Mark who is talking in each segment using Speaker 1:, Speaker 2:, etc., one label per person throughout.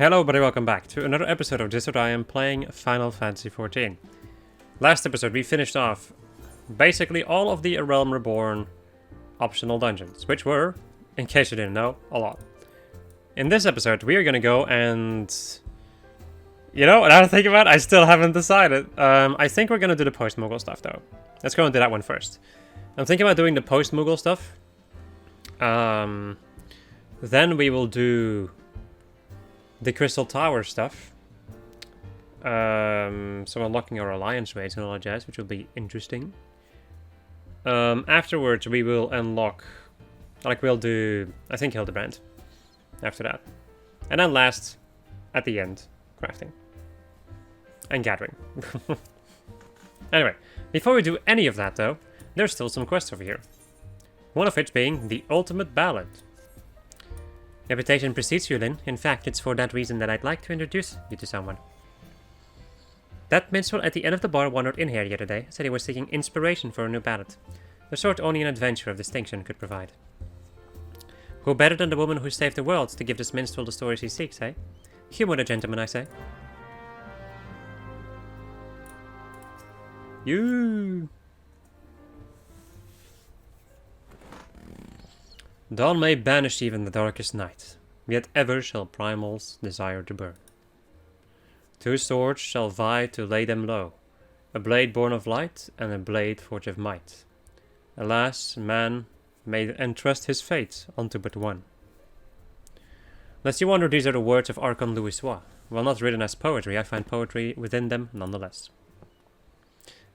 Speaker 1: Hello everybody, welcome back to another episode of This What I Am playing Final Fantasy XIV. Last episode we finished off basically all of the Realm Reborn optional dungeons, which were, in case you didn't know, a lot. In this episode we are gonna go and... You know, now to think about it, I still haven't decided. I think we're gonna do the Postmoogle stuff though. Let's go and do that one first. I'm thinking about doing the Postmoogle stuff. Then we will do the Crystal Tower stuff. So unlocking our alliance rates and all that jazz, which will be interesting. Afterwards we will unlock, like we'll do, I think Hildebrand after that. And then last, at the end, crafting. And gathering. Anyway, before we do any of that though, there's still some quests over here. One of which being the Ultimate Ballad. Reputation precedes you, Lyn. In fact, it's for that reason that I'd like to introduce you to someone. That minstrel at the end of the bar wandered in here the other day, said he was seeking inspiration for a new ballad. The sort only an adventure of distinction could provide. Who better than the woman who saved the world to give this minstrel the stories he seeks, eh? Humor the gentleman, I say. You. Dawn may banish even the darkest night, yet ever shall primals desire to burn. Two swords shall vie to lay them low, a blade born of light and a blade forged of might. Alas, man may entrust his fate unto but one. Lest you wonder these are the words of Archon Louisoix. While not written as poetry, I find poetry within them nonetheless.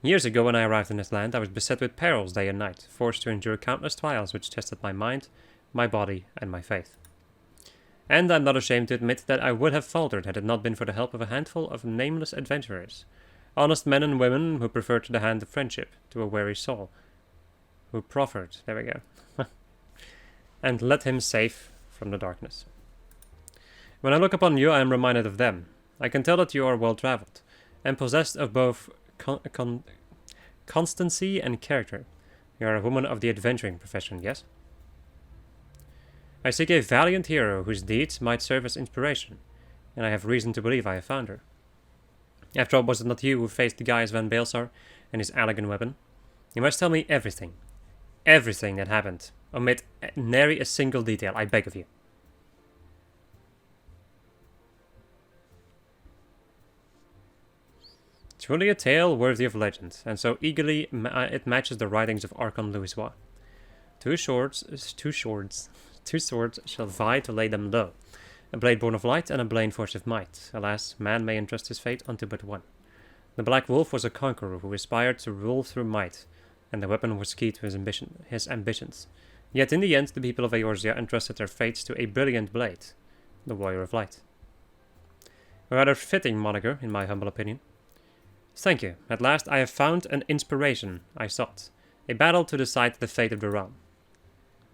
Speaker 1: Years ago when I arrived in this land, I was beset with perils day and night, forced to endure countless trials which tested my mind, my body, and my faith. And I'm not ashamed to admit that I would have faltered had it not been for the help of a handful of nameless adventurers, honest men and women who preferred the hand of friendship to a weary soul, who proffered, there we go, and led him safe from the darkness. When I look upon you, I am reminded of them. I can tell that you are well-travelled, and possessed of both constancy and character. You are a woman of the adventuring profession, yes? I seek a valiant hero whose deeds might serve as inspiration, and I have reason to believe I have found her. After all, was it not you who faced the Gaius van Baelsar and his elegant weapon? You must tell me everything. Everything that happened. Omit nary a single detail, I beg of you. Truly a tale worthy of legend, and so eagerly it matches the writings of Archon Louisoix. Two swords shall vie to lay them low, a blade born of light and a blade forged of might. Alas, man may entrust his fate unto but one. The Black Wolf was a conqueror who aspired to rule through might, and the weapon was key to his ambitions. Yet in the end, the people of Eorzea entrusted their fates to a brilliant blade, the Warrior of Light. A rather fitting moniker, in my humble opinion. Thank you. At last I have found an inspiration I sought. A battle to decide the fate of the realm.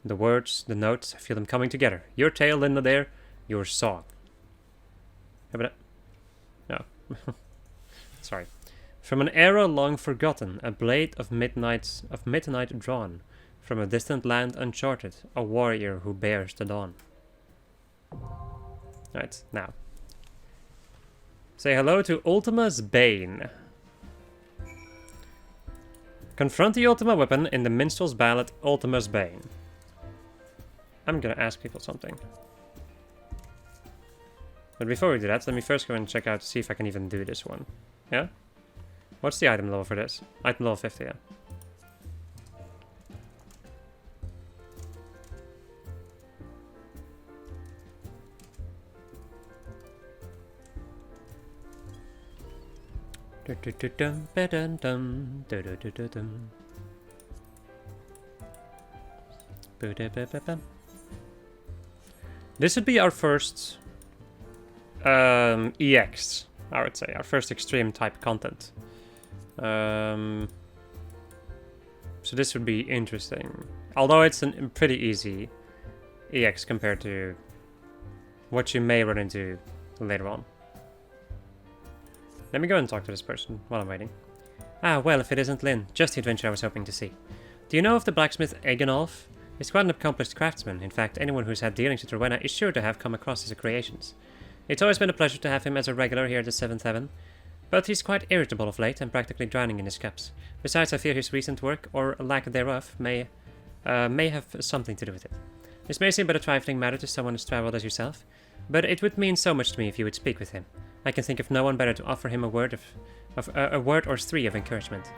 Speaker 1: The words, the notes, I feel them coming together. Your tale, Linda, there. Your song. No. Sorry. From an era long forgotten, a blade of midnight drawn. From a distant land uncharted, a warrior who bears the dawn. Right, now. Say hello to Ultima's Bane. Confront the Ultima weapon in the minstrel's ballad Ultima's Bane. I'm gonna ask people something. But before we do that, let me first go and check out to see if I can even do this one. Yeah? What's the item level for this? Item level 50, yeah. This would be our first EX, I would say, our first extreme type content. So this would be interesting, although it's a pretty easy EX compared to what you may run into later on. Let me go and talk to this person while I'm waiting. Ah, well, if it isn't Lyn, just the adventure I was hoping to see. Do you know of the blacksmith Egenolf? He's quite an accomplished craftsman. In fact, anyone who's had dealings with Rowena is sure to have come across his creations. It's always been a pleasure to have him as a regular here at the 7th Heaven, but he's quite irritable of late and practically drowning in his cups. Besides, I fear his recent work, or lack thereof, may have something to do with it. This may seem but a trifling matter to someone as travelled as yourself, but it would mean so much to me if you would speak with him. I can think of no one better to offer him a word a word or three of encouragement.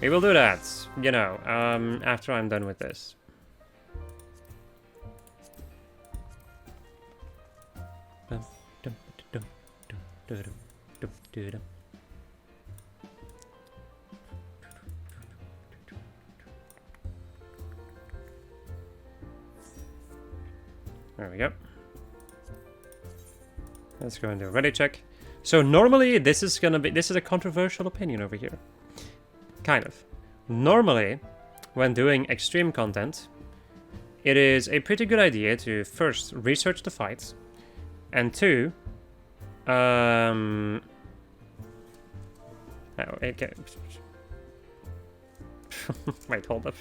Speaker 1: We will do that, you know, after I'm done with this. There we go. Let's go and do a ready check. So normally this is a controversial opinion over here. Kind of. Normally, when doing extreme content, it is a pretty good idea to first research the fights, and two, oh, okay. Wait, hold up.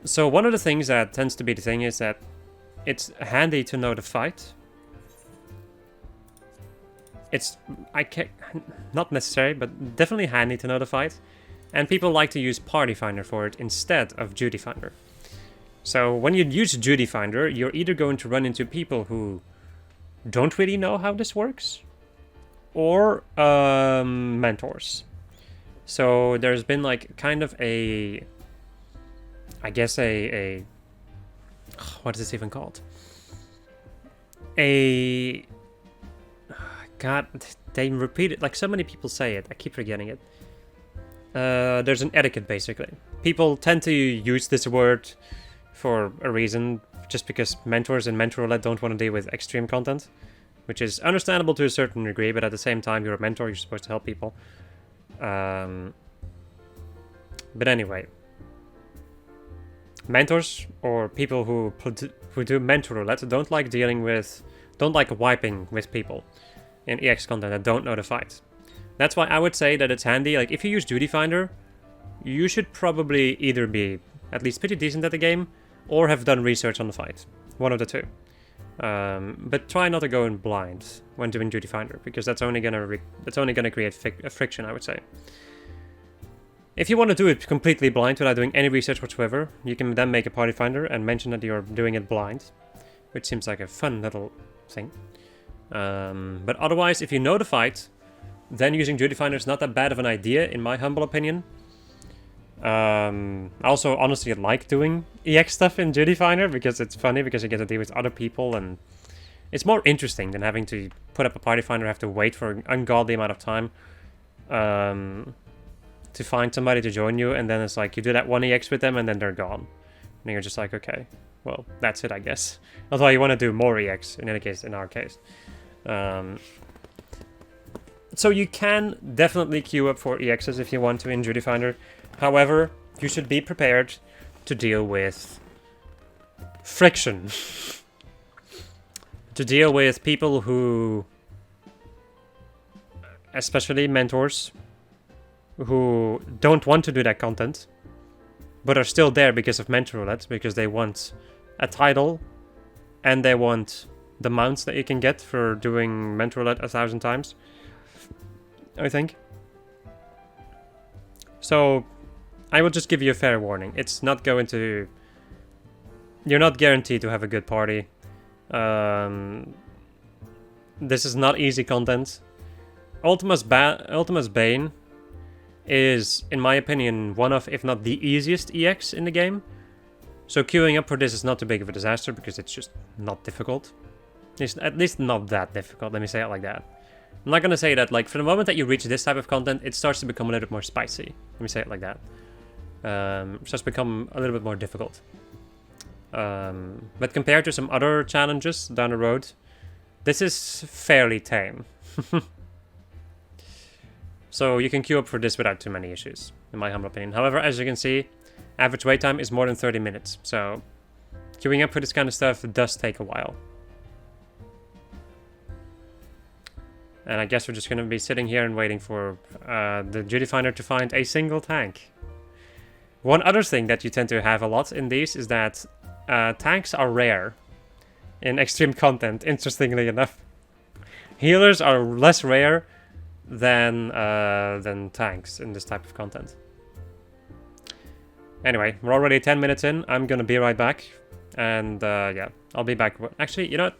Speaker 1: So one of the things that tends to be the thing is that it's handy to know the fight. It's, not necessary, but definitely handy to know the fight. And people like to use Party Finder for it instead of Duty Finder. So when you use Duty Finder, you're either going to run into people who don't really know how this works, or mentors. So there's been like kind of a, I guess a what is this even called? God, they repeat it, like so many people say it, I keep forgetting it. There's an etiquette, basically. People tend to use this word for a reason, just because mentors and mentor roulette don't want to deal with extreme content, which is understandable to a certain degree, but at the same time, you're a mentor, you're supposed to help people. But anyway, mentors or people who do mentor roulette don't like wiping with people in EX content that don't know the fight. That's why I would say that it's handy. Like, if you use Duty Finder, you should probably either be at least pretty decent at the game or have done research on the fight. One of the two. But try not to go in blind when doing Duty Finder, because that's only gonna create friction, I would say. If you want to do it completely blind without doing any research whatsoever, you can then make a Party Finder and mention that you're doing it blind, which seems like a fun little thing. But otherwise, if you know the fight, then using Duty Finder is not that bad of an idea, in my humble opinion. I also honestly like doing EX stuff in Duty Finder because it's funny, because you get to deal with other people, and it's more interesting than having to put up a Party Finder, have to wait for an ungodly amount of time to find somebody to join you, and then it's like you do that one EX with them and then they're gone. And you're just like, okay, well, that's it, I guess. Although you want to do more EX, in any case, in our case. So you can definitely queue up for EXs if you want to in Duty Finder. However, you should be prepared to deal with friction. To deal with people who, especially mentors, who don't want to do that content, but are still there because of mentor roulette, because they want a title, and they want the mounts that you can get for doing mentor roulette 1,000 times, I think. So, I will just give you a fair warning. It's not going to... You're not guaranteed to have a good party. This is not easy content. Ultima's Bane is, in my opinion, one of, if not the easiest EX in the game. So queuing up for this is not too big of a disaster, because it's just not difficult. It's at least not that difficult, let me say it like that. I'm not gonna say that, like, for the moment that you reach this type of content, it starts to become a little bit more spicy. Let me say it like that. It starts to become a little bit more difficult. But compared to some other challenges down the road, this is fairly tame. So you can queue up for this without too many issues, in my humble opinion. However, as you can see, average wait time is more than 30 minutes. So queuing up for this kind of stuff does take a while. And I guess we're just going to be sitting here and waiting for the Duty Finder to find a single tank. One other thing that you tend to have a lot in these is that tanks are rare in extreme content, interestingly enough. Healers are less rare than tanks in this type of content. Anyway, we're already 10 minutes in. I'm gonna be right back. And yeah, I'll be back. Actually, you know what?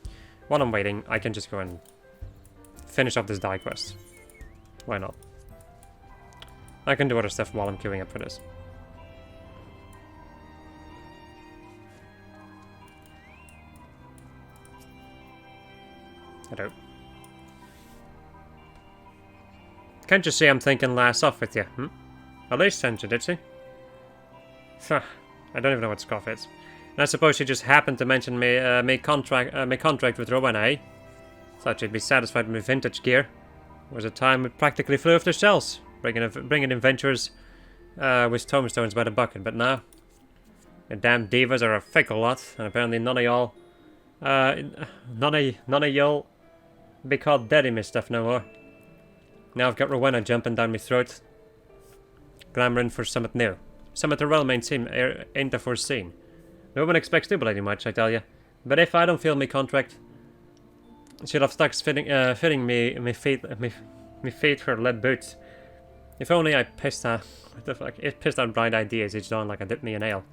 Speaker 1: While I'm waiting, I can just go and finish off this die quest. Why not? I can do other stuff while I'm queuing up for this. Hello. Can't you see I'm thinking last off with you? At least sent you, did she? I don't even know what scoff is. And I suppose she just happened to mention my contract with Rowena, eh? Thought she'd be satisfied with my vintage gear. Was a time it practically flew off the shelves, bringing adventures with tombstones by the bucket. But now, the damn divas are a fickle lot, and apparently none of y'all be called daddy me stuff no more. Now I've got Rowena jumping down my throat, glamouring for something new. Something the realm ain't a foreseen. No one expects too bloody much, I tell you. But if I don't feel me contract, she'll have stuck fitting me feet for lead boots. If only I pissed out. What the fuck? It pissed out bright ideas each dawn like I dipped me in ale.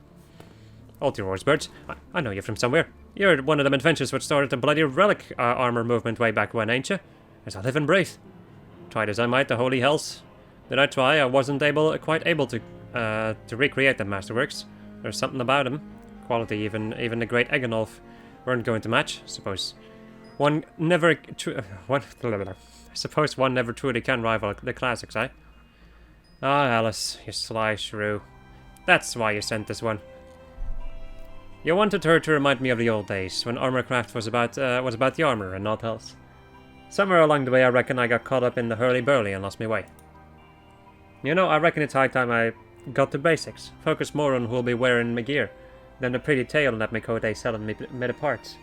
Speaker 1: All to yours, birds. I know you from somewhere. You're one of them adventures which started the bloody relic armor movement way back when, ain't you? As I live and breathe. Tried as I might, the holy hells. Did I try? I wasn't quite able to recreate the masterworks. There's something about them. Quality even the great Eganolf weren't going to match. Suppose one never truly can rival the classics, eh? Ah, Alice, you sly shrew. That's why you sent this one. You wanted her to remind me of the old days, when armorcraft was about the armor and not else. Somewhere along the way I reckon I got caught up in the hurly-burly and lost my way. You know, I reckon it's high time I got to basics. Focus more on who'll be wearing my gear than the pretty tale that my coat selling me the parts.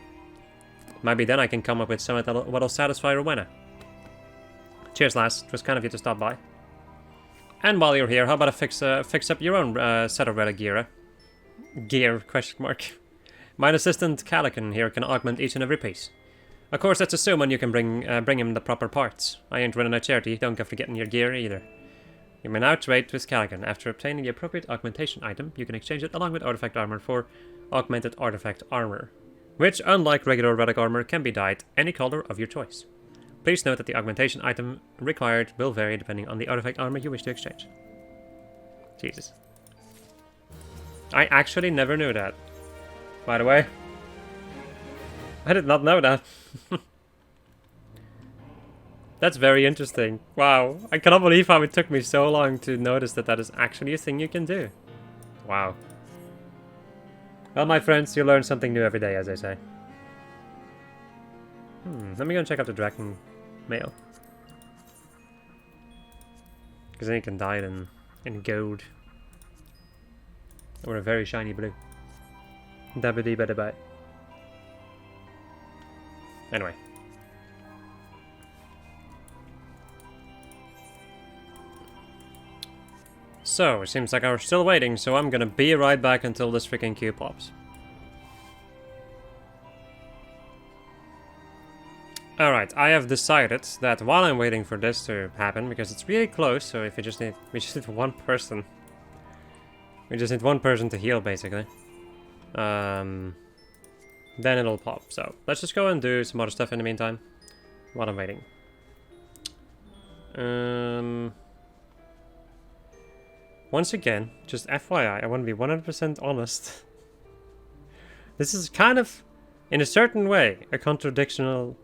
Speaker 1: Maybe then I can come up with something what'll satisfy Rowena. Cheers, lass. It was kind of you to stop by. And while you're here, how about I fix up your own set of relic gear? Gear, question mark. My assistant Calican here can augment each and every piece. Of course, that's assuming you can bring him the proper parts. I ain't running a charity, don't go forgetting your gear either. You may now trade with Calican. After obtaining the appropriate augmentation item, you can exchange it along with artifact armor for augmented artifact armor, which, unlike regular relic armor, can be dyed any color of your choice. Please note that the augmentation item required will vary depending on the artifact armor you wish to exchange. Jesus. I actually never knew that. By the way, I did not know that. That's very interesting. Wow, I cannot believe how it took me so long to notice that that is actually a thing you can do. Wow. Well, my friends, you learn something new every day, as I say. Let me go and check out the Dragon mail. Because then you can dye it in gold. Or a very shiny blue. Dabba bada bye. Anyway. So, it seems like I'm still waiting, so I'm gonna be right back until this freaking queue pops. Alright, I have decided that while I'm waiting for this to happen, because it's really close, so if we just need one person. We just need one person to heal, basically. Then it'll pop. So, let's just go and do some other stuff in the meantime, while I'm waiting. Once again, just FYI, I want to be 100% honest. This is kind of, in a certain way, a contradictional,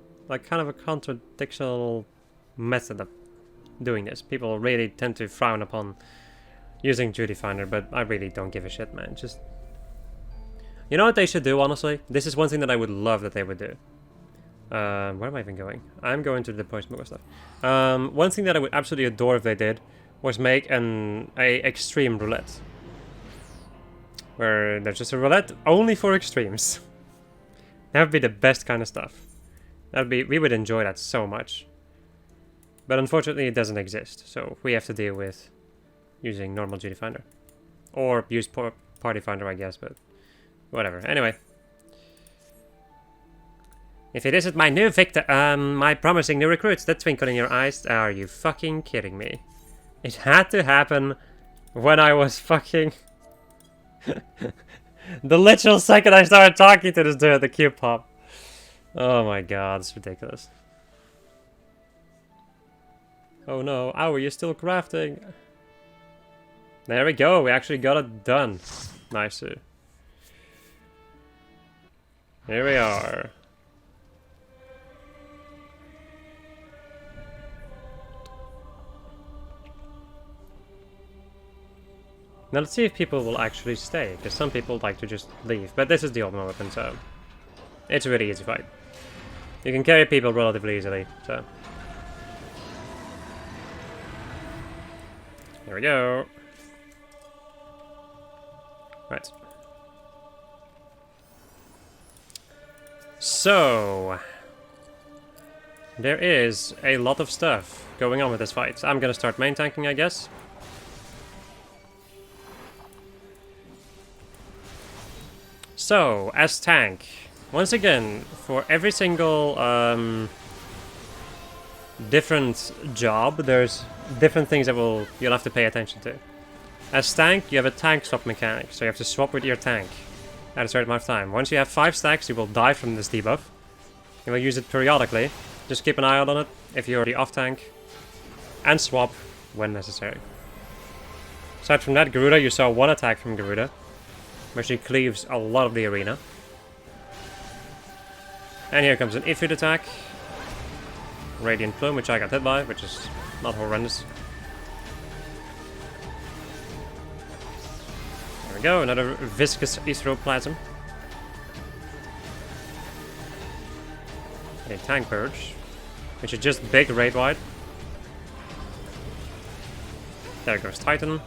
Speaker 1: method of doing this. People really tend to frown upon using Duty Finder, but I really don't give a shit, man. Just, you know what they should do, honestly? This is one thing that I would love that they would do. Where am I even going? I'm going to the Postmoogle stuff. One thing that I would absolutely adore if they did was make a extreme roulette. Where there's just a roulette only for extremes. That would be the best kind of stuff. We would enjoy that so much. But unfortunately it doesn't exist, so we have to deal with using normal Duty Finder. Or use Party Finder, I guess, but whatever. Anyway. If it isn't my new victor, my promising new recruits, the twinkle in your eyes, are you fucking kidding me? It had to happen when I was fucking... the literal second I started talking to this dude at the cube pop. Oh my god, it's ridiculous. Oh no, ow, are you still crafting? There we go, we actually got it done. Nice. Here we are. Now let's see if people will actually stay, because some people like to just leave. But this is the Ultima weapon, so it's a really easy fight. You can carry people relatively easily, so... Here we go. Right. So... there is a lot of stuff going on with this fight. I'm gonna start main tanking, I guess. So, as tank, once again, for every single different job, there's different things that you'll have to pay attention to. As tank, you have a tank swap mechanic, so you have to swap with your tank at a certain amount of time. Once you have 5 stacks, you will die from this debuff. You will use it periodically. Just keep an eye out on it if you're already off tank, and swap when necessary. Aside from that, Garuda, you saw one attack from Garuda, where she cleaves a lot of the arena. And here comes an Ifrit attack. Radiant Plume, which I got hit by, which is not horrendous. There we go, another viscous Etheroplasm. A Tank Purge, which is just big raid wide. There goes Titan.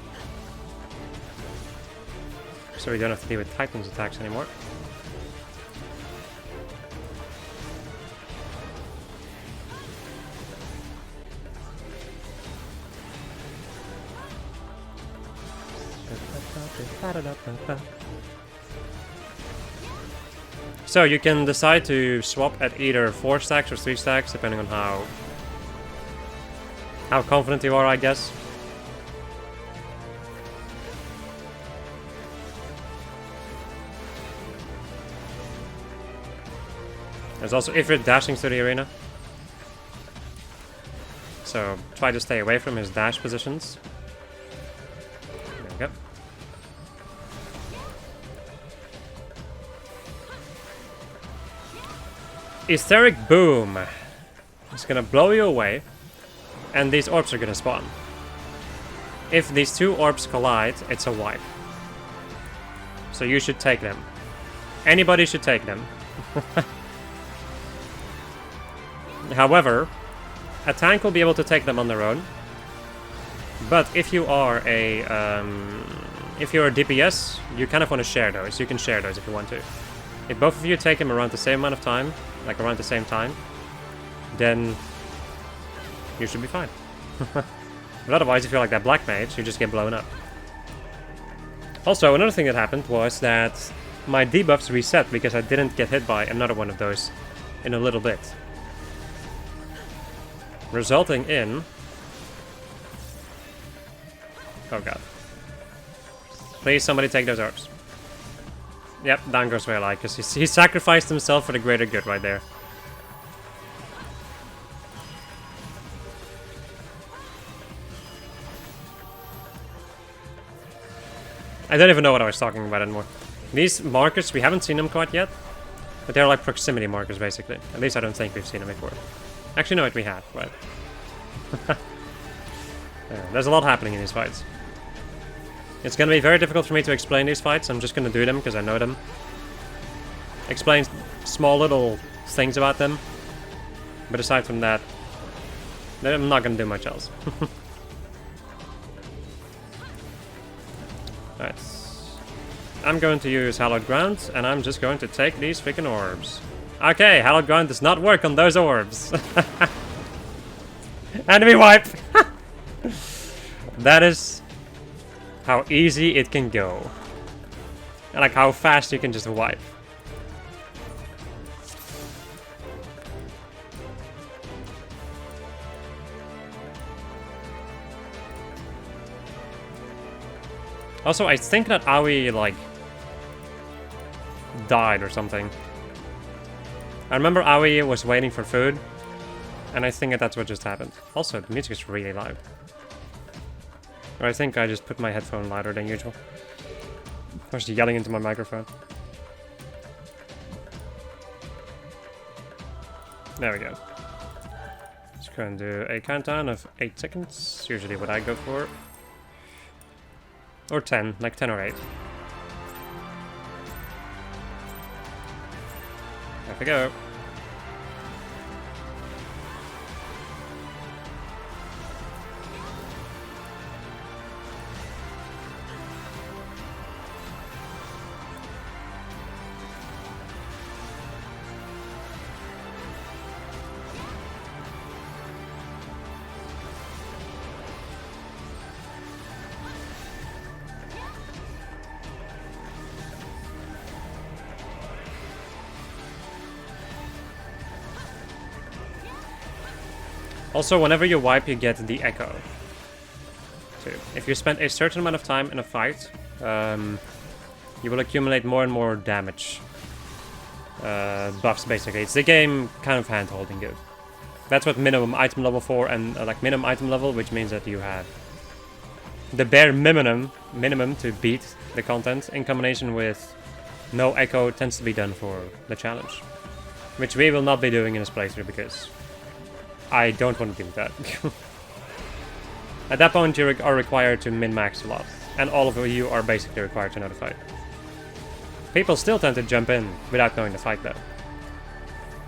Speaker 1: So we don't have to deal with Titan's attacks anymore. So you can decide to swap at either 4 stacks or 3 stacks, depending on how confident you are, I guess. There's also Ifrit dashing through the arena, so try to stay away from his dash positions. There we go. Etheric Boom is gonna blow you away, and these orbs are gonna spawn. If these 2 orbs collide, it's a wipe. So you should take them. Anybody should take them. However, a tank will be able to take them on their own. But if you are a DPS, you kind of want to share those. You can share those if you want to. If both of you take them around the same amount of time, like around the same time, then you should be fine. But otherwise, if you're like that black mage, you just get blown up. Also, another thing that happened was that my debuffs reset because I didn't get hit by another one of those in a little bit. Resulting in... oh god. Please, somebody take those orbs. Yep, down goes Veilai, because he sacrificed himself for the greater good right there. I don't even know what I was talking about anymore. These markers, we haven't seen them quite yet, but they're like proximity markers, basically. At least I don't think we've seen them before. Actually, no, we have, but... yeah, there's a lot happening in these fights. It's gonna be very difficult for me to explain these fights. I'm just gonna do them because I know them. Explain small little things about them. But aside from that, I'm not gonna do much else. Alright. I'm going to use Hallowed Ground, and I'm just going to take these freaking orbs. Okay, Hallowed Ground does not work on those orbs. Enemy wipe! That is how easy it can go. And like how fast you can just wipe. Also, I think that Aoi, like, died or something. I remember Aoi was waiting for food, and I think that that's what just happened. Also, the music is really loud. Or I think I just put my headphone louder than usual. I was yelling into my microphone. There we go. Just go and do a countdown of 8 seconds. Usually what I go for. Or 10, like 10 or 8. There we go. Also, whenever you wipe, you get the echo. So, if you spend a certain amount of time in a fight, you will accumulate more and more damage. Buffs, basically. It's the game kind of hand-holding you. That's what minimum item level for, and like minimum item level, which means that you have the bare minimum to beat the content, in combination with no echo tends to be done for the challenge. Which we will not be doing in this playthrough, because I don't want to do that. At that point, you are required to min-max a lot, and all of you are basically required to know the fight. People still tend to jump in without knowing the fight, though.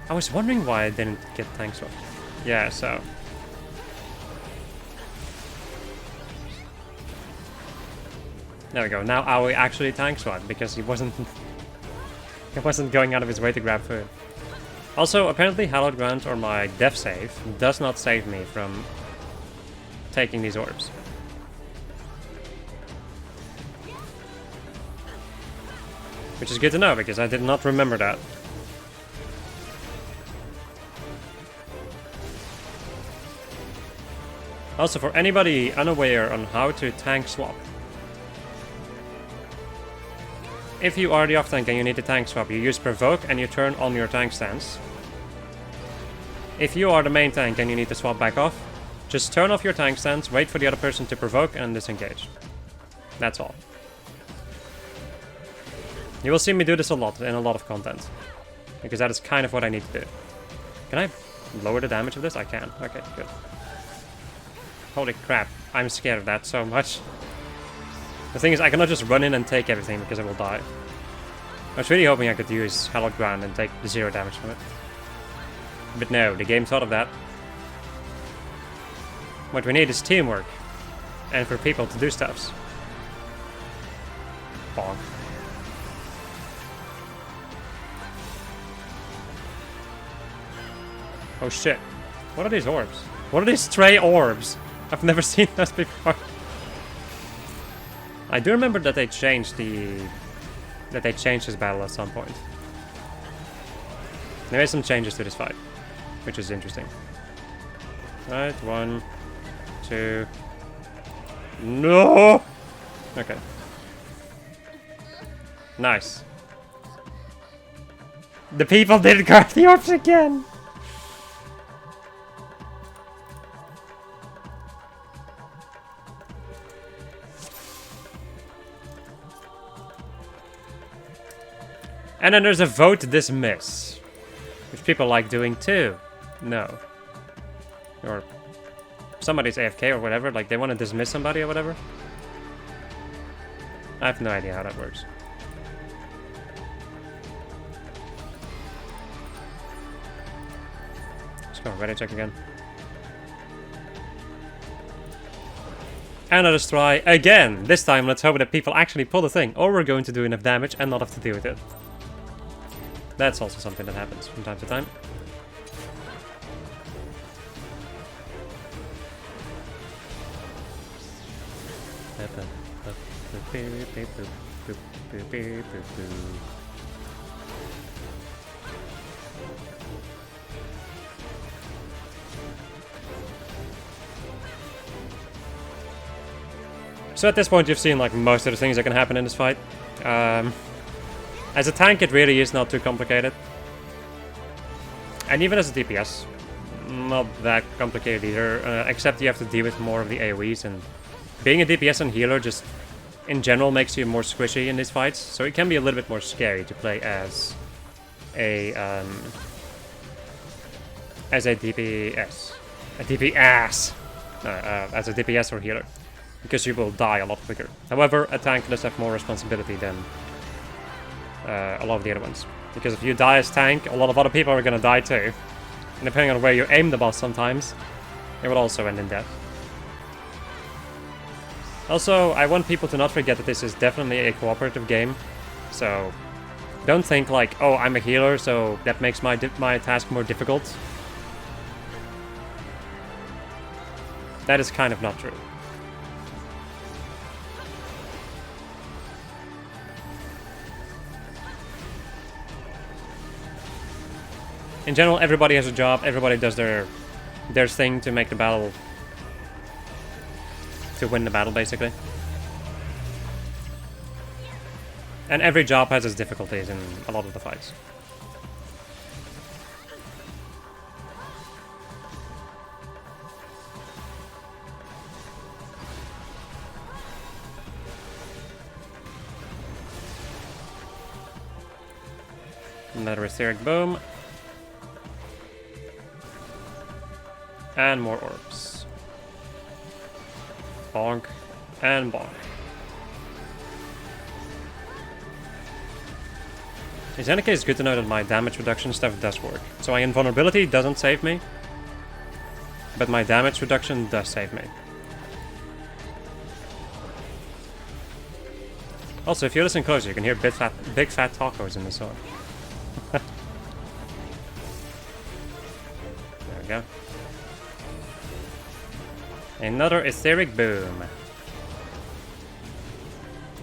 Speaker 1: I was wondering why I didn't get tank swap. Yeah, so... There we go. Now Aoi actually tank swap, because he wasn't... he wasn't going out of his way to grab food. Also, apparently Hallowed Ground, or my death save, does not save me from taking these orbs. Which is good to know, because I did not remember that. Also, for anybody unaware on how to tank swap, if you are the off-tank and you need to tank swap, you use Provoke and you turn on your tank stance. If you are the main tank and you need to swap back off, just turn off your tank stance, wait for the other person to provoke, and disengage. That's all. You will see me do this a lot in a lot of content, because that is kind of what I need to do. Can I lower the damage of this? I can. Okay, good. Holy crap, I'm scared of that so much. The thing is, I cannot just run in and take everything because I will die. I was really hoping I could use Hallowed Ground and take 0 damage from it. But no, the game thought of that. What we need is teamwork. And for people to do stuffs. Bonk. Oh shit. What are these orbs? What are these stray orbs? I've never seen those before. I do remember that they changed this battle at some point. They made some changes to this fight, which is interesting. Right, 1, 2. No! Okay. Nice. The people didn't guard the orbs again! And then there's a vote to dismiss, which people like doing too. No. Or somebody's AFK or whatever, like they want to dismiss somebody or whatever. I have no idea how that works. Let's go, ready check again. And let us try again. This time let's hope that people actually pull the thing, or we're going to do enough damage and not have to deal with it. That's also something that happens from time to time. So at this point you've seen like most of the things that can happen in this fight. As a tank it really is not too complicated. And even as a DPS, not that complicated either, except you have to deal with more of the AoEs, and being a DPS and healer just in general makes you more squishy in these fights, so it can be a little bit more scary to play as a DPS. As a DPS or healer, because you will die a lot quicker. However, a tank does have more responsibility than a lot of the other ones. Because if you die as tank, a lot of other people are gonna die too. And depending on where you aim the boss sometimes, it will also end in death. Also, I want people to not forget that this is definitely a cooperative game. So, don't think like, oh, I'm a healer, so that makes my task more difficult. That is kind of not true. In general, everybody has a job, everybody does their thing to make the battle... to win the battle, basically. And every job has its difficulties in a lot of the fights. Another etheric boom. And more orbs. Bonk. And bonk. In any case, it's good to know that my damage reduction stuff does work. So my invulnerability doesn't save me. But my damage reduction does save me. Also, if you listen closer, you can hear big fat tacos in the song. There we go. Another etheric boom.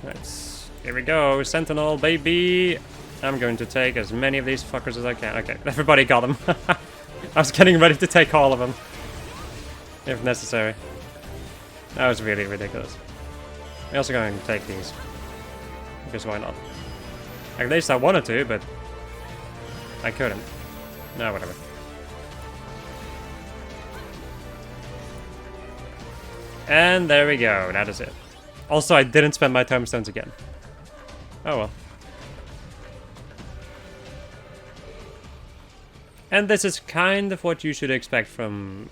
Speaker 1: Right, here we go, Sentinel, baby! I'm going to take as many of these fuckers as I can. Okay, everybody got them. I was getting ready to take all of them. If necessary. That was really ridiculous. I'm also going to take these. Because why not? At least I wanted to, but... I couldn't. No, whatever. And there we go, that is it. Also, I didn't spend my tombstones again. Oh well. And this is kind of what you should expect from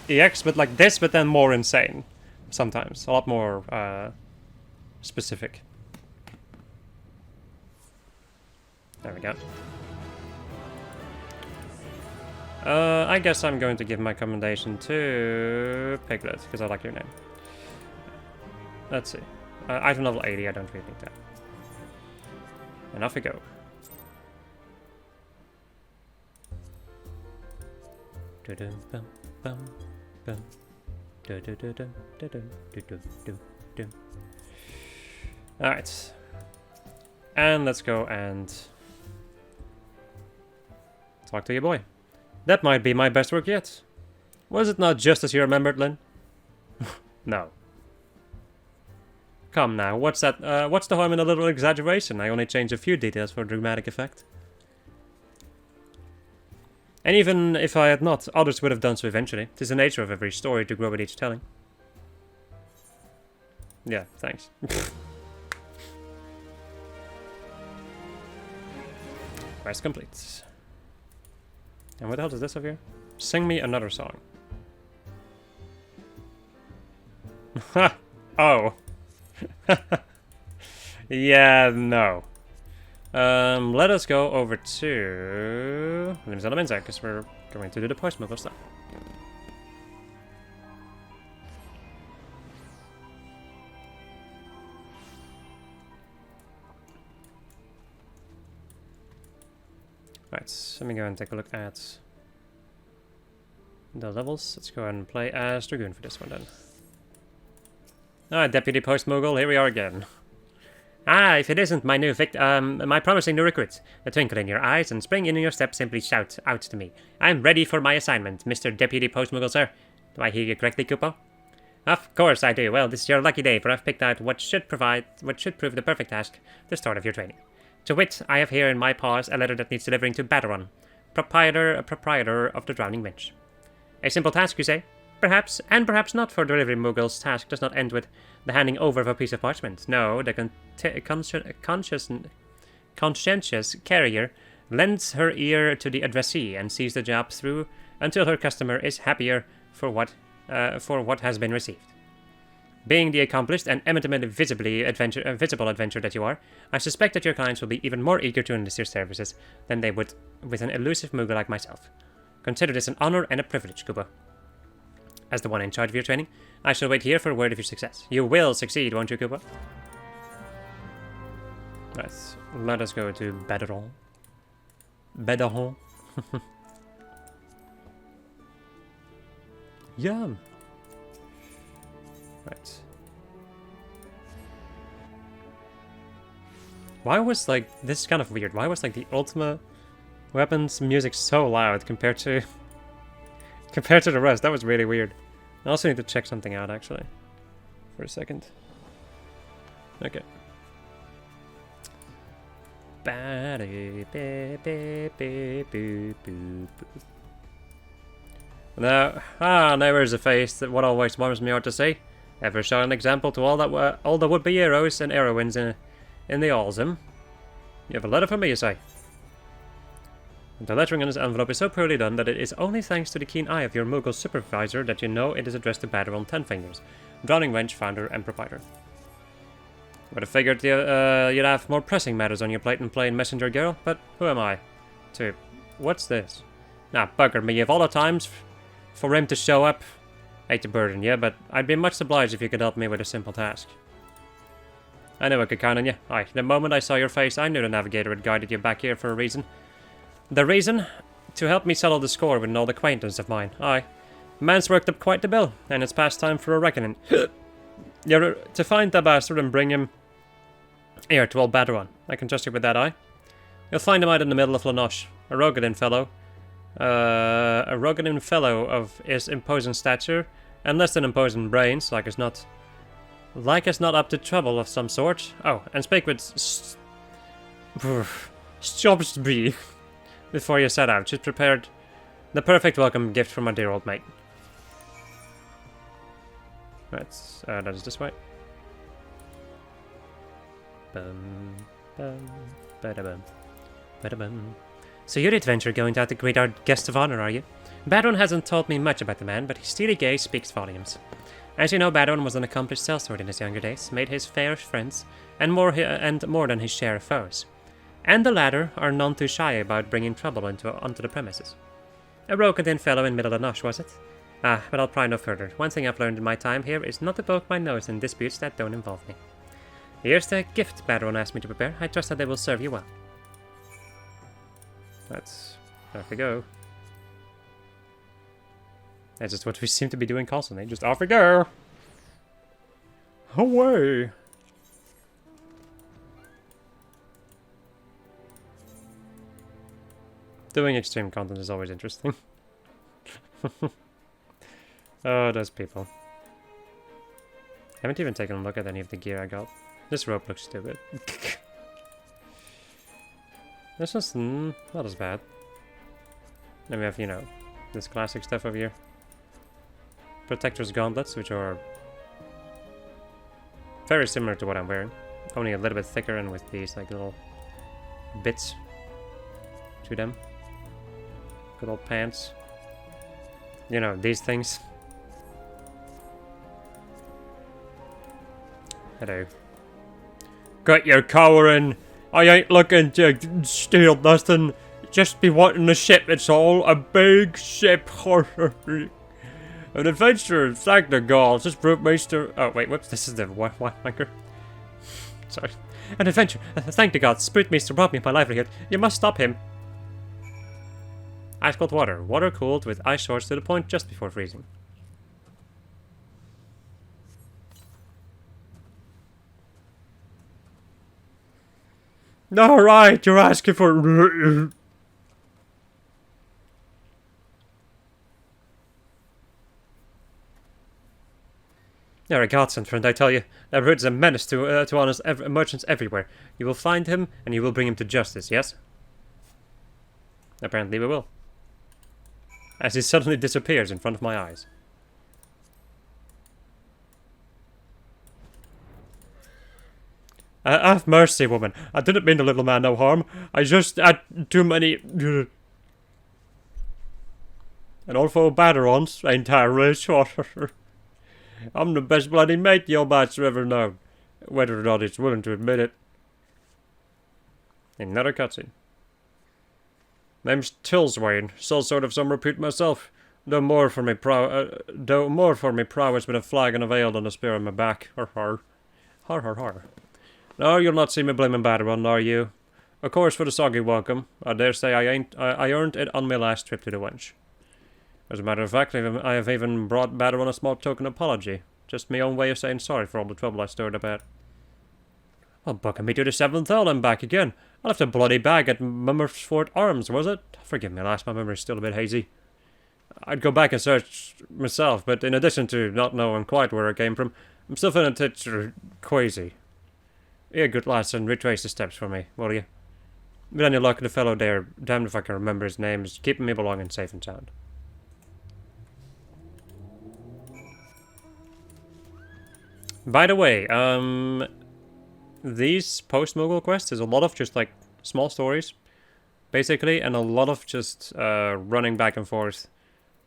Speaker 1: EX, but like this, but then more insane. Sometimes. A lot more specific. There we go. I guess I'm going to give my commendation to Piglet, because I like your name. Let's see. Item level 80, I don't really need that. And off we go. Alright. And let's go and talk to your boy. That might be my best work yet. Was it not just as you remembered, Lynn? No. Come now, what's that? What's the harm in a little exaggeration? I only changed a few details for dramatic effect. And even if I had not, others would have done so eventually. 'Tis the nature of every story to grow with each telling. Yeah, thanks. Quest complete. And what the hell is this over here? Sing me another song. Ha! Oh. Yeah, no. Let us go over to Limits because we're going to do the Postmoogle stuff. Right, let me go and take a look at the levels. Let's go ahead and play as Dragoon for this one then. Ah, Deputy Postmoogle, here we are again. Ah, if it isn't my new my promising new recruit. A twinkle in your eyes and spring in your step, simply shout out to me. I'm ready for my assignment, Mr. Deputy Postmoogle, sir. Do I hear you correctly, Kupo? Of course I do. Well, this is your lucky day, for I've picked out what should prove the perfect task, the start of your training. To wit, I have here in my paws a letter that needs delivering to Baderon, proprietor of the Drowning Winch. A simple task, you say? Perhaps, and perhaps not, for Delivery Moogle's task does not end with the handing over of a piece of parchment. No, the conscientious carrier lends her ear to the addressee and sees the job through until her customer is happier for what has been received. Being the accomplished and eminently visible adventurer that you are, I suspect that your clients will be even more eager to enlist your services than they would with an elusive Moogle like myself. Consider this an honor and a privilege, Kubo. As the one in charge of your training, I shall wait here for word of your success. You will succeed, won't you, Kubo? Right, let us go to Baderon. Baderon. Yum. Right. Why was, like, this is kind of weird. Why was, like, the Ultima weapons music so loud compared to the rest? That was really weird. I also need to check something out, actually. For a second. Okay. Now there's a face that what always warms me heart to say. Ever show an example to all the would-be heroes and heroines in the Ultima. You have a letter for me, you say? The lettering on this envelope is so poorly done that it is only thanks to the keen eye of your Moogle supervisor that you know it is addressed to Baderon Tenfingers, Drowning Wench founder and proprietor. Would have figured you'd have more pressing matters on your plate than playing messenger girl, but who am I? What's this? Now, bugger me, of all the times for him to show up. Hate to burden you, but I'd be much obliged if you could help me with a simple task. I knew I could count on you. Aye, the moment I saw your face, I knew the navigator had guided you back here for a reason. The reason? To help me settle the score with an old acquaintance of mine. Aye. Man's worked up quite the bill, and it's past time for a reckoning. You're to find that bastard and bring him here to old Baderon. I can trust you with that, aye? You'll find him out in the middle of Lanoche. A rugged fellow. Of his imposing stature, and less than imposing brains, like it's not up to trouble of some sort. Oh, and speak with Stobsby before you set out. She's prepared the perfect welcome gift for my dear old mate. Right, that is this way. Bum, bum, ba-da-bum, ba-da-bum. So you're the adventurer going out to greet our guest of honor, are you? Baderon hasn't told me much about the man, but his steely gaze speaks volumes. As you know, Baderon was an accomplished sellsword in his younger days, made his fair friends, and more than his share of foes. And the latter are none too shy about bringing trouble onto the premises. A broken-in fellow in middle of Nosh, was it? Ah, but I'll pry no further. One thing I've learned in my time here is not to poke my nose in disputes that don't involve me. Here's the gift Baderon asked me to prepare. I trust that they will serve you well. That's... off we go. That's just what we seem to be doing constantly. Just off we go! Away! Doing extreme content is always interesting. Oh, those people. Haven't even taken a look at any of the gear I got. This rope looks stupid. This is not as bad. Then we have, you know, this classic stuff over here. Protector's gauntlets, which are very similar to what I'm wearing. Only a little bit thicker and with these like little bits to them. Good old pants. You know, these things. Hello. Got your cowering. I ain't looking to steal nothing. Just be wanting a ship, it's all. A big ship. An adventurer, thank the gods. This brute-meister... Oh, wait, whoops. This is the wanker. Sorry. An adventurer. Thank the gods. Brute-meister robbed me of my livelihood. You must stop him. Ice cold water. Water cooled with ice swords to the point just before freezing. Alright, you're asking for... You're a godsend, friend, I tell you. That Rude is a menace to honest merchants everywhere. You will find him, and you will bring him to justice, yes? Apparently we will. As he suddenly disappears in front of my eyes. Have mercy, woman. I didn't mean the little man no harm. I just had too many... And all for Batarons, ain't I rich? I'm the best bloody mate the old bat's ever known. Whether or not he's willing to admit it. Another cutscene. Name's Tilswain, still sort of some repute myself. Though more for me prowess with a flag and a veil than a spear on my back. Har har. Har har har. No, you'll not see me blaming Bataron, are you? Of course, for the soggy welcome. I dare say I earned it on my last trip to the wench. As a matter of fact, I have even brought Bataron a small token apology. Just my own way of saying sorry for all the trouble I stirred about. Well, bucking me to the 7th Earl and back again. I left a bloody bag at Mummersford Arms, was it? Forgive me, lass, my memory's still a bit hazy. I'd go back and search myself, but in addition to not knowing quite where it came from, I'm still feeling a touch queasy. Here, good lass, and retrace the steps for me, will you? With any luck, the fellow there, damned if I can remember his name, is keeping me belongings safe and sound. By the way, these Postmoogle quests is a lot of just like small stories, basically, and a lot of just running back and forth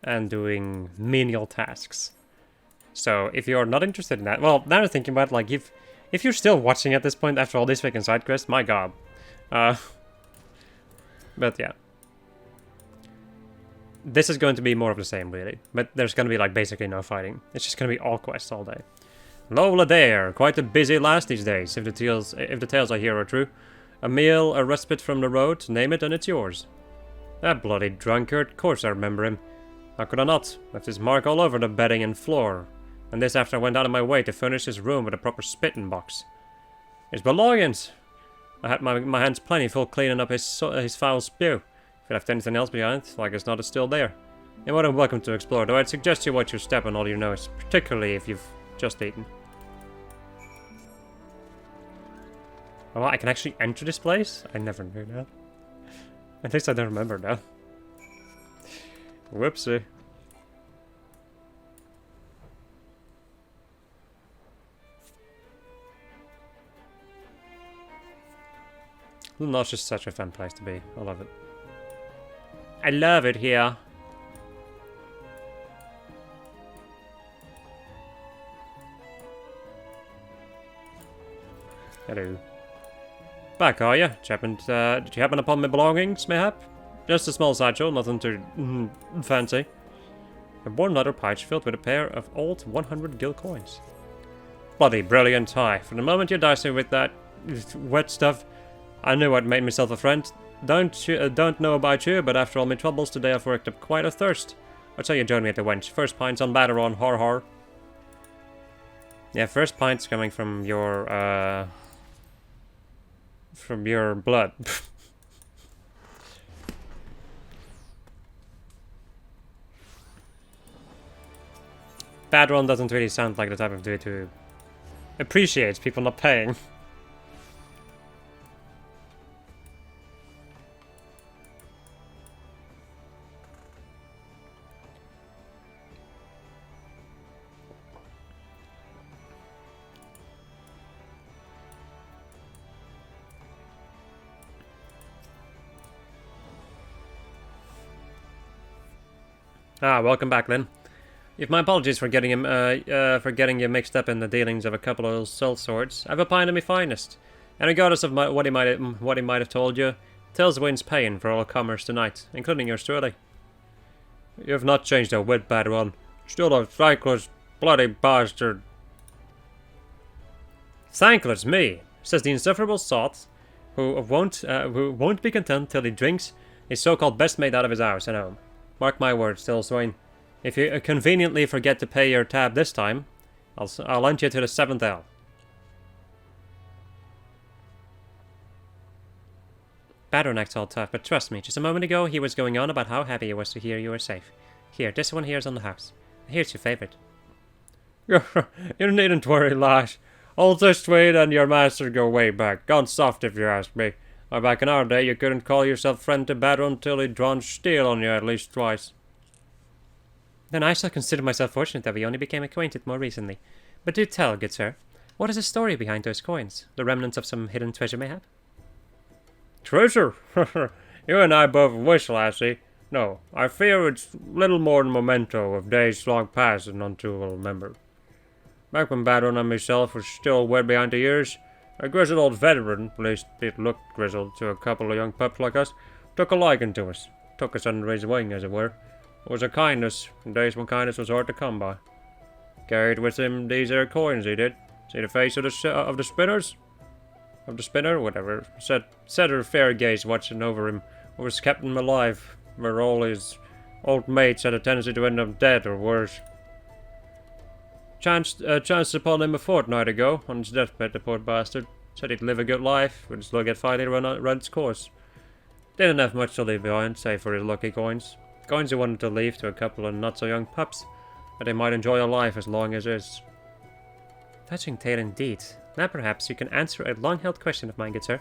Speaker 1: and doing menial tasks. So if you're not interested in that, well, now I'm thinking about like if you're still watching at this point after all these freaking side quests, my god. But yeah. This is going to be more of the same, really. But there's going to be like basically no fighting. It's just going to be all quests all day. Lola there, quite a busy lass these days, if the tales I hear are true. A meal, a respite from the road, name it and it's yours. That bloody drunkard, of course I remember him. How could I not? Left his mark all over the bedding and floor. And this after I went out of my way to furnish his room with a proper spitting box. His belongings! I had my hands plenty full cleaning up his foul spew. If he left anything else behind, like it's not, it's still there. You're more than welcome to explore, though I'd suggest you watch your step on all your nose, particularly if you've just eaten. Oh, I can actually enter this place? I never knew that. At least I don't remember that. Whoopsie. Not just such a fun place to be. I love it. I love it here. Hello. Back, are you? Did you happen upon my belongings, mayhap? Just a small satchel, nothing too fancy. A worn leather pouch filled with a pair of old 100 gil coins. Bloody brilliant, hi. From the moment you diced me with that wet stuff, I knew I'd made myself a friend. Don't know about you, but after all my troubles today I've worked up quite a thirst. I'll tell you join me at the wench. First pints on Bataron, har har. Yeah, first pints coming from your blood. Bataron doesn't really sound like the type of dude who appreciates people not paying. Ah, welcome back, Lynn. You've my apologies for getting you mixed up in the dealings of a couple of those soul swords. I've a pint of me finest, and regardless of what he might have told you, Tilswain's paying for all commerce tonight, including yours truly. You've not changed a whit, bad one. Still a thankless bloody bastard. Thankless me, says the insufferable sot, who won't be content till he drinks his so-called best mate out of his house and home. Mark my words, Tilswain. If you conveniently forget to pay your tab this time, I'll lend you to the 7th L. Bataron acts all tough, but trust me, just a moment ago he was going on about how happy he was to hear you were safe. Here, this one here is on the house. Here's your favorite. You needn't worry, lass. Old Twede and your master go way back. Gone soft if you ask me. Why, back in our day, you couldn't call yourself friend to battle until he'd drawn steel on you at least twice.
Speaker 2: Then I shall consider myself fortunate that we only became acquainted more recently. But do tell, good sir, what is the story behind those coins? The remnants of some hidden treasure, mayhap?
Speaker 1: Treasure? You and I both wish, lassie. No, I fear it's little more than memento of days long past and none too well remembered. Back when Badron and myself were still wet behind the ears, a grizzled old veteran, at least it looked grizzled to a couple of young pups like us, took a liking to us. Took us under his wing, as it were. It was a kindness, in days when kindness was hard to come by. Carried with him these here coins, he did. See the face of the spinners? Of the spinner, whatever. Set her fair gaze watching over him, who was kept him alive, where all his old mates had a tendency to end up dead or worse. Chanced upon him a fortnight ago, on his deathbed, the poor bastard. Said he'd live a good life, but his luck had finally run its course. Didn't have much to leave behind, save for his lucky coins. Coins he wanted to leave to a couple of not-so-young pups, that they might enjoy a life as long as his.
Speaker 2: Touching tale indeed. Now perhaps you can answer a long-held question of mine, good sir.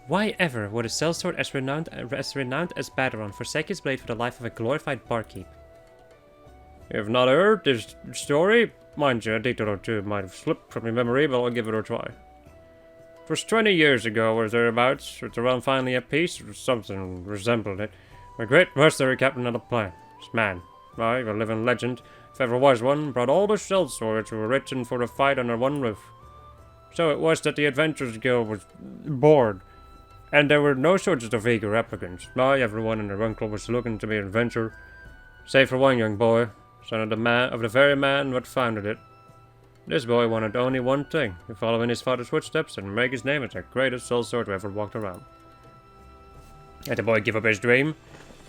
Speaker 2: Why ever would a sellsword as renowned as Badron forsake his blade for the life of a glorified barkeep?
Speaker 1: You've not heard this story? Mind you, a detail or two might have slipped from your memory, but I'll give it a try. It was 20 years ago or thereabouts, with the realm finally at peace, or something resembled it. A great mercenary captain had a plan. This man, a living legend, if ever was one, brought all the sellswords who were written for the fight under one roof. So it was that the Adventurers Guild was born, and there were no shortage of eager applicants. Everyone in their uncle was looking to be an adventurer, save for one young boy, son of the very man who had founded it. This boy wanted only one thing, to follow in his father's footsteps and make his name as the greatest sellsword who ever walked around. Had the boy give up his dream?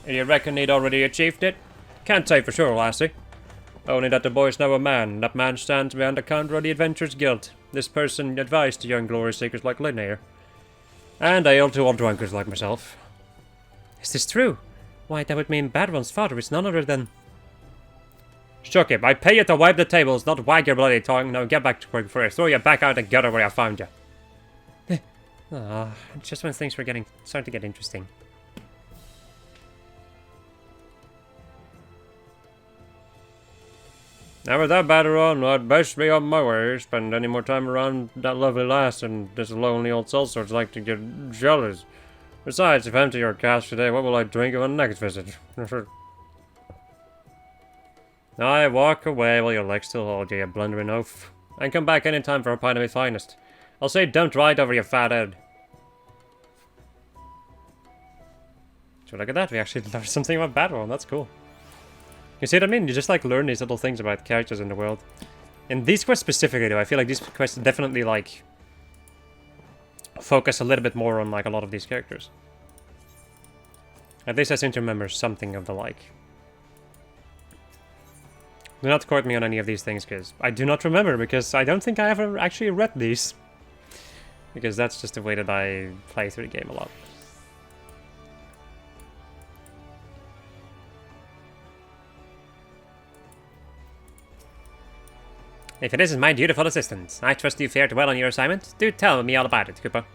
Speaker 1: Do you reckon he'd already achieved it? Can't say for sure, lassie. Only that the boy's now a man, and that man stands behind the counter of the Adventurers Guild. This person advised the young glory seekers like Lynn here. And ale to old drunkards like myself.
Speaker 2: Is this true? Why, that would mean Badron's father is none other than...
Speaker 1: Shook him. I pay you to wipe the tables, not wag your bloody tongue. Now get back to work before I throw you back out the gutter where I found you.
Speaker 2: Just when things were starting to get interesting.
Speaker 1: Now with that batter on, I'd best be on my way. Spend any more time around that lovely lass, and this lonely old sellsword's like to get jealous. Besides, if empty your cask today, what will I drink on the next visit? I walk away while your legs still hold you, you blundering oaf. And come back any time for a pint of my finest. I'll say don't ride over your fat head.
Speaker 2: So look at that, we actually learned something about Badron, that's cool. You see what I mean? You just like learn these little things about characters in the world. In these quests specifically though, I feel like these quests definitely like focus a little bit more on like a lot of these characters. At least I seem to remember something of the like. Do not quote me on any of these things, because I do not remember, because I don't think I ever actually read these. Because that's just the way that I play through the game a lot. If it isn't my dutiful assistant, I trust you fared well on your assignment. Do tell me all about it, Cooper.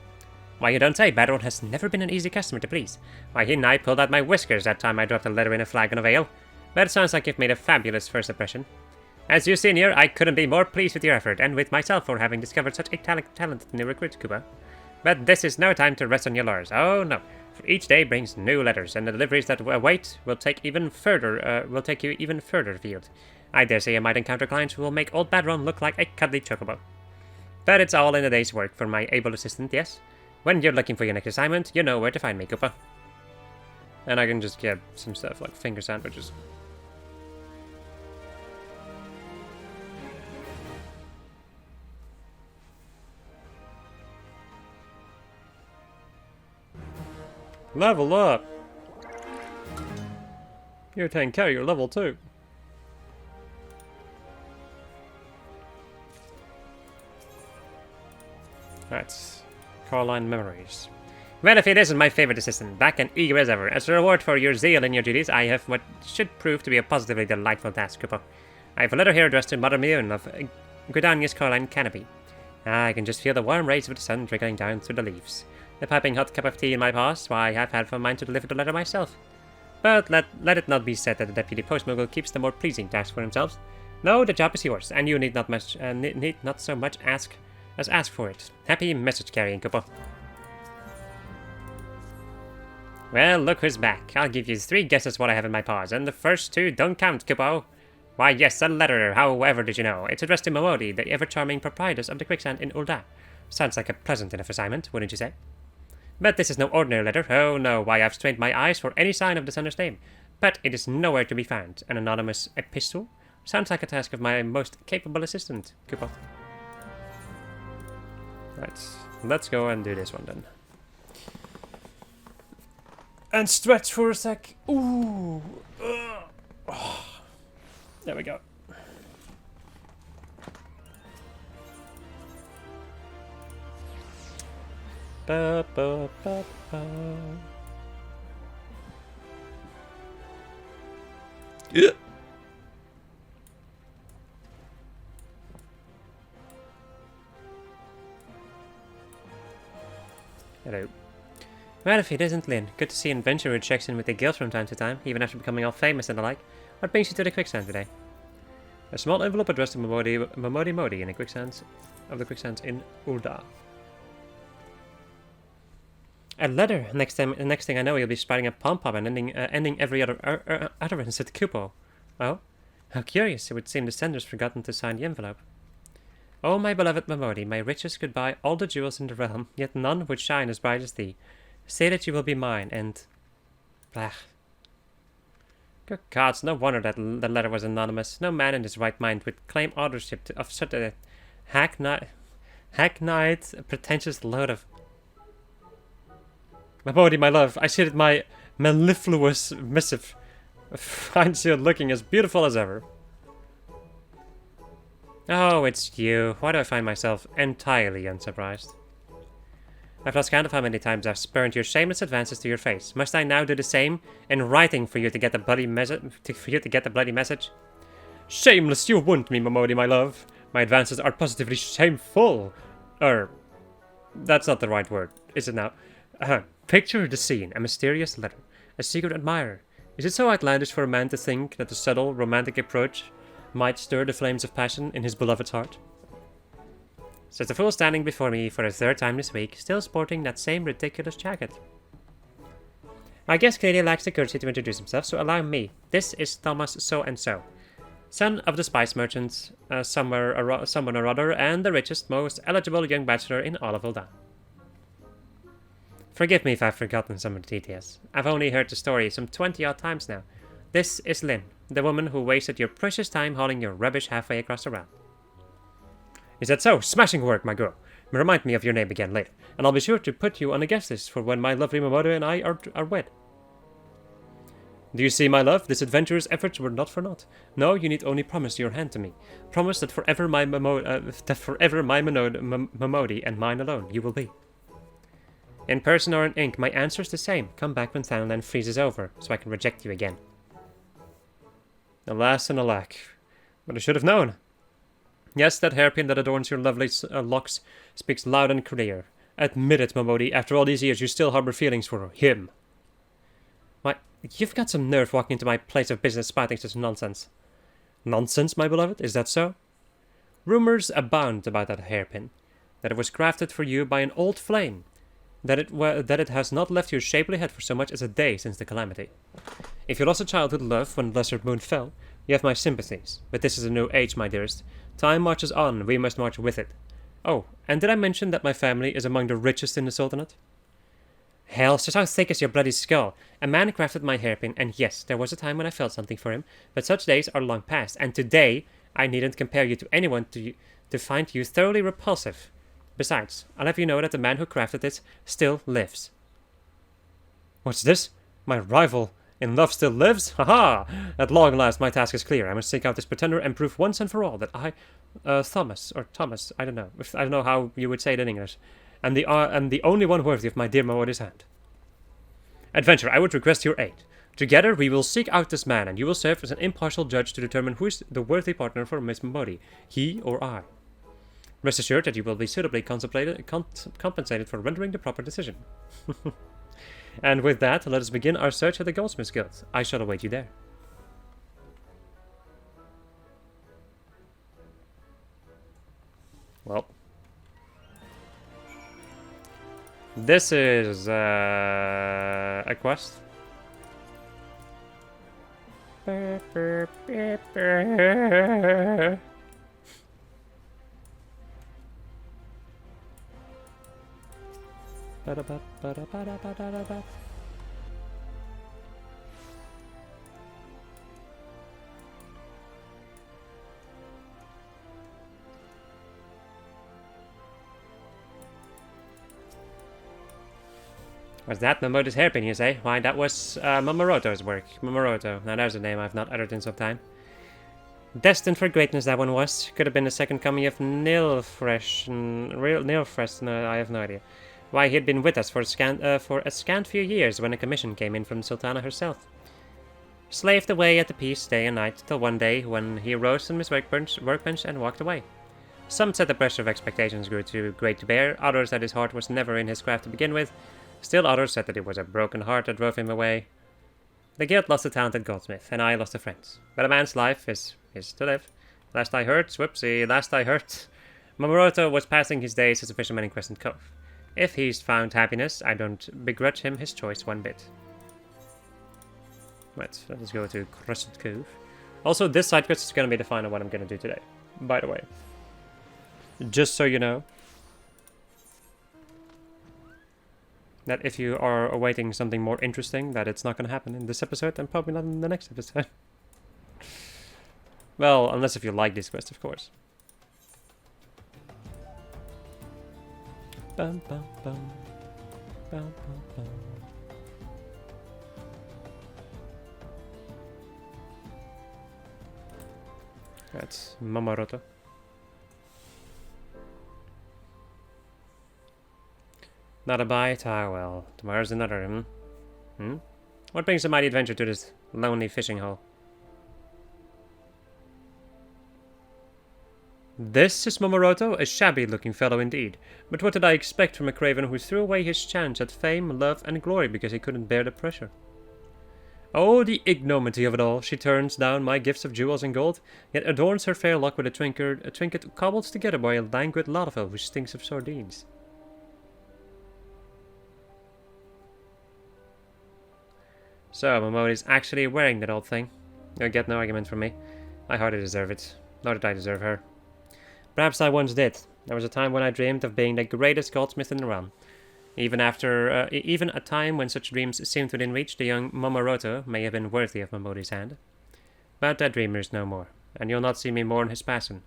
Speaker 2: Why, you don't say, Badron has never been an easy customer to please. Why, he and I pulled out my whiskers that time I dropped a letter in a flagon of ale. But it sounds like you've made a fabulous first impression. As your senior, I couldn't be more pleased with your effort, and with myself for having discovered such a talented new recruit, Cooper. But this is no time to rest on your laurels. Oh no, for each day brings new letters, and the deliveries that await will take you even further afield. I dare say you might encounter clients who will make old Badron look like a cuddly chocobo. But it's all in a day's work for my able assistant, yes? When you're looking for your next assignment, you know where to find me, Cooper. And I can just get some stuff like finger sandwiches. Level up! You're 10k, you're level 2. That's Caroline Memories. Well, if it isn't my favorite assistant, back and eager as ever. As a reward for your zeal in your duties, I have what should prove to be a positively delightful task, Cooper. I have a letter here addressed to Mother Mune of Gridania's Corline Canopy. I can just feel the warm rays of the sun trickling down through the leaves. The piping hot cup of tea in my paws, why I have had for mind to deliver the letter myself. But let it not be said that the Deputy Postmoogle keeps the more pleasing task for himself. No, the job is yours, and you need not so much ask for it. Happy message carrying, Kupo. Well, look who's back. I'll give you 3 guesses what I have in my paws, and the first 2 don't count, Kupo. Why, yes, a letter. However did you know? It's addressed to Momodi, the ever-charming proprietress of the quicksand in Ulda. Sounds like a pleasant enough assignment, wouldn't you say? But this is no ordinary letter. Oh no, why I've strained my eyes for any sign of the sender's name. But it is nowhere to be found. An anonymous epistle? Sounds like a task of my most capable assistant, Kupo. Right, let's go and do this one then. And stretch for a sec. Ooh. Oh. There we go. Ba, ba, ba, ba. Yeah. Hello. Well, if it isn't Lynn, good to see an adventurer who checks in with the guild from time to time, even after becoming all famous and the like. What brings you to the quicksand today? A small envelope addressed to Momodi Modi in the quicksands in Ulda. A letter. Next thing I know, you'll be sprouting a pom-pom and ending every other utterance at Kupo. Oh, how curious! It would seem the sender's forgotten to sign the envelope. Oh, my beloved Momodi, my richest could buy all the jewels in the realm, yet none would shine as bright as thee. Say that you will be mine, and... blah. Good gods, no wonder that the letter was anonymous. No man in his right mind would claim authorship of such a hackneyed, pretentious load of... Momodi, my love, I see that my mellifluous missive finds you looking as beautiful as ever. Oh, it's you. Why do I find myself entirely unsurprised? I've lost count of how many times I've spurned your shameless advances to your face. Must I now do the same in writing for you to get the bloody message? Shameless, you wound me, Momodi, my love. My advances are positively shameful. That's not the right word, is it now? Picture the scene, a mysterious letter, a secret admirer. Is it so outlandish for a man to think that the subtle, romantic approach might stir the flames of passion in his beloved's heart? Says the fool standing before me for the 3rd time this week, still sporting that same ridiculous jacket. I guess clearly lacks the courtesy to introduce himself, so allow me. This is Thomas So-and-so, son of the spice merchant, someone or other, and the richest, most eligible young bachelor in all of Ulda. Forgive me if I've forgotten some of the details. I've only heard the story some 20-odd times now. This is Lynn, the woman who wasted your precious time hauling your rubbish halfway across the realm. Is that so? Smashing work, my girl. Remind me of your name again later, and I'll be sure to put you on a guest list for when my lovely Momodi and I are wed. Do you see, my love? This adventurer's efforts were not for naught. No, you need only promise your hand to me. Promise that forever my Momodi and mine alone you will be. In person or in ink, my answer's the same. Come back when Thanalan freezes over, so I can reject you again. Alas and alack. But I should have known. Yes, that hairpin that adorns your lovely locks speaks loud and clear. Admit it, Momodi, after all these years you still harbor feelings for him. Why, you've got some nerve walking into my place of business spouting such nonsense. Nonsense, my beloved? Is that so? Rumors abound about that hairpin. That it was crafted for you by an old flame. That it has not left your shapely head for so much as a day since the calamity. If you lost a childhood love when the lesser moon fell, you have my sympathies. But this is a new age, my dearest. Time marches on, we must march with it. Oh, and did I mention that my family is among the richest in the Sultanate? Hell, just how thick is your bloody skull? A man crafted my hairpin, and yes, there was a time when I felt something for him, but such days are long past, and today I needn't compare you to anyone to find you thoroughly repulsive. Besides, I'll have you know that the man who crafted this still lives. What's this? My rival in love still lives? Ha-ha! At long last my task is clear. I must seek out this pretender and prove once and for all that I, Thomas, I don't know. I don't know how you would say it in English. And the only one worthy of my dear Momodi's hand. Adventurer, I would request your aid.
Speaker 1: Together we will seek out this man, and you will serve as an impartial judge to determine who is the worthy partner for Miss Momodi, he or I. Rest assured that you will be suitably compensated for rendering the proper decision. And with that, let us begin our search at the Goldsmiths Guild. I shall await you there. Well, this is a quest. Was that Momodi's hairpin, you say? Why, that was Momoroto's work. Momoroto. Now there's a name I've not uttered in some time. Destined for greatness, that one was. Could have been the second coming of Nilfresh. Nilfresh, no, I have no idea. Why, he had been with us for a scant few years when a commission came in from Sultana herself. Slaved away at the piece day and night, till one day when he rose from his workbench and walked away. Some said the pressure of expectations grew too great to bear, others that his heart was never in his craft to begin with, still others said that it was a broken heart that drove him away. The guild lost a talented goldsmith, and I lost a friend. But a man's life is to live. Last I heard, Momoroto was passing his days as a fisherman in Crescent Cove. If he's found happiness, I don't begrudge him his choice one bit. Right, let us go to Crescent Cove. Also, this side quest is going to be the final one I'm going to do today, by the way. Just so you know. That if you are awaiting something more interesting, that it's not going to happen in this episode, and probably not in the next episode. Well, unless if you like this quest, of course. Bum, bum, bum. Bum, bum, bum. That's Momoroto. Not a bite? Ah, well, tomorrow's another, What brings a mighty adventure to this lonely fishing hole? This is Momoroto, a shabby-looking fellow indeed. But what did I expect from a craven who threw away his chance at fame, love, and glory because he couldn't bear the pressure? Oh, the ignominy of it all! She turns down my gifts of jewels and gold, yet adorns her fair luck with a trinket cobbled together by a languid Lalafell who stinks of sardines. So, Momodi's actually wearing that old thing. You'll get no argument from me. I hardly deserve it. Nor did I deserve her. Perhaps I once did. There was a time when I dreamed of being the greatest goldsmith in the realm. Even a time when such dreams seemed within reach, the young Momoroto may have been worthy of Momodi's hand. But that dreamer is no more, and you'll not see me mourn his passing.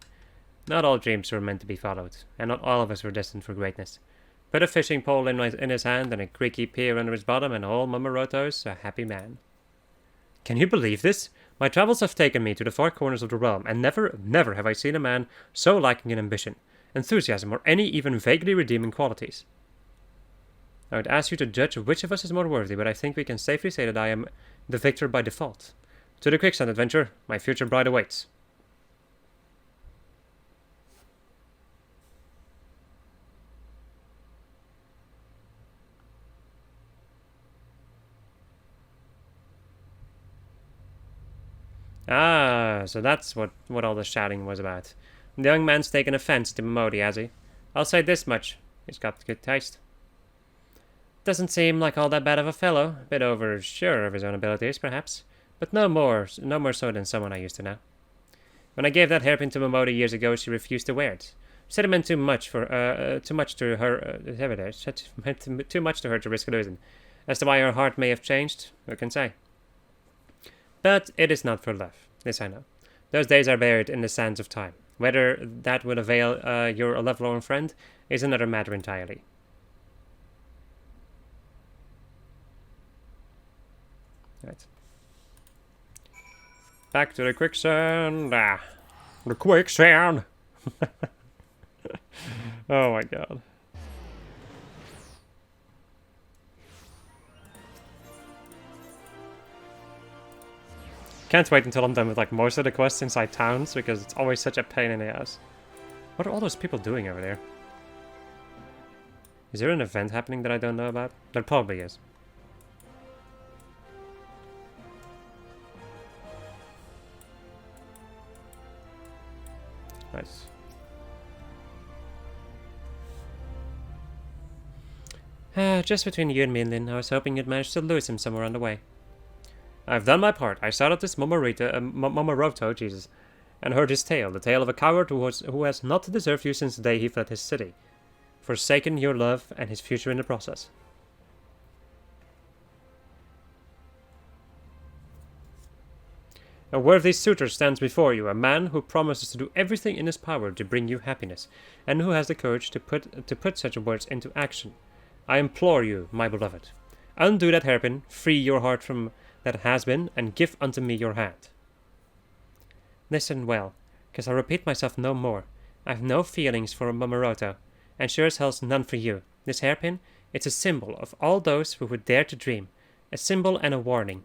Speaker 1: Not all dreams were meant to be followed, and not all of us were destined for greatness. Put a fishing pole in his hand and a creaky pier under his bottom, and old Momoroto's a happy man. Can you believe this? My travels have taken me to the far corners of the realm, and never have I seen a man so lacking in ambition, enthusiasm, or any even vaguely redeeming qualities. I would ask you to judge which of us is more worthy, but I think we can safely say that I am the victor by default. To the quicksand adventure, my future bride awaits. Ah, so that's what all the shouting was about. The young man's taken offense to Momodi, has he? I'll say this much. He's got good taste. Doesn't seem like all that bad of a fellow. A bit oversure of his own abilities, perhaps. But no more so than someone I used to know. When I gave that hairpin to Momodi years ago, she refused to wear it. Said it meant too much to her to risk losing. As to why her heart may have changed, who can say? But it is not for love, this I know. Those days are buried in the sands of time. Whether that would avail your lovelorn friend is another matter entirely. Right. Back to the quicksand. The quicksand. Oh my god. Can't wait until I'm done with like most of the quests inside towns, because it's always such a pain in the ass. What are all those people doing over there? Is there an event happening that I don't know about? There probably is. Nice. Just between you and me, Lynn, I was hoping you'd manage to lose him somewhere on the way. I've done my part. I started this Momoroto, Jesus, and heard his tale, the tale of a coward who has not deserved you since the day he fled his city, forsaken your love and his future in the process. A worthy suitor stands before you, a man who promises to do everything in his power to bring you happiness, and who has the courage to put such words into action. I implore you, my beloved, undo that hairpin, free your heart from that has been, and give unto me your hand. Listen well, 'cause I'll repeat myself no more. I've no feelings for Momoroto, and sure as hell's none for you. This hairpin, it's a symbol of all those who would dare to dream, a symbol and a warning.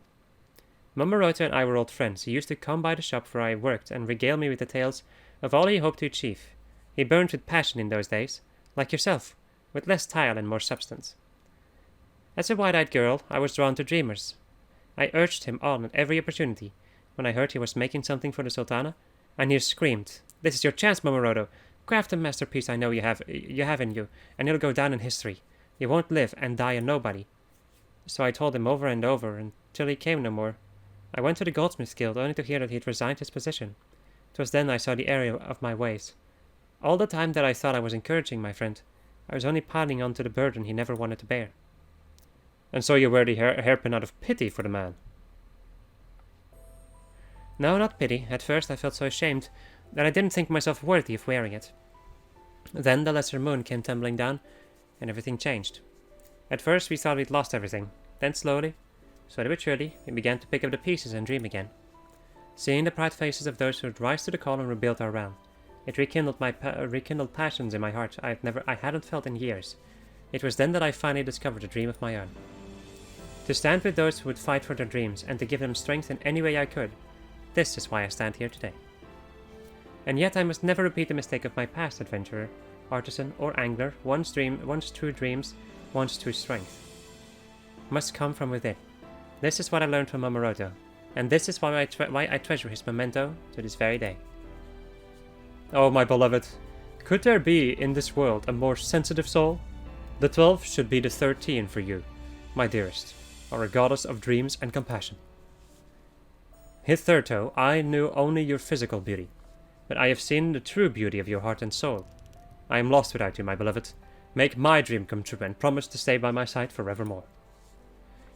Speaker 1: Momoroto and I were old friends. He used to come by the shop where I worked and regale me with the tales of all he hoped to achieve. He burned with passion in those days, like yourself, with less tile and more substance. As a wide-eyed girl, I was drawn to dreamers. I urged him on at every opportunity. When I heard he was making something for the Sultana, I near screamed, "This is your chance, Momoroto! Craft the masterpiece I know you have in you, and it'll go down in history. You won't live and die a nobody." So I told him over and over, until he came no more. I went to the Goldsmiths Guild, only to hear that he had resigned his position. 'Twas then I saw the error of my ways. All the time that I thought I was encouraging my friend, I was only piling on to the burden he never wanted to bear. And so you wear the hairpin out of pity for the man? No, not pity. At first I felt so ashamed that I didn't think myself worthy of wearing it. Then the lesser moon came tumbling down, and everything changed. At first we thought we'd lost everything. Then slowly but surely, we began to pick up the pieces and dream again. Seeing the bright faces of those who would rise to the call and rebuild our realm, it rekindled passions in my heart I hadn't felt in years. It was then that I finally discovered a dream of my own. To stand with those who would fight for their dreams, and to give them strength in any way I could. This is why I stand here today. And yet I must never repeat the mistake of my past adventurer, artisan, or angler. Once true dreams, once true strength must come from within. This is what I learned from Momoroto, and this is why I treasure his memento to this very day. Oh, my beloved, could there be in this world a more sensitive soul? The 12 should be the 13 for you, my dearest, or a goddess of dreams and compassion. Hitherto I knew only your physical beauty, but I have seen the true beauty of your heart and soul. I am lost without you, my beloved. Make my dream come true and promise to stay by my side forevermore.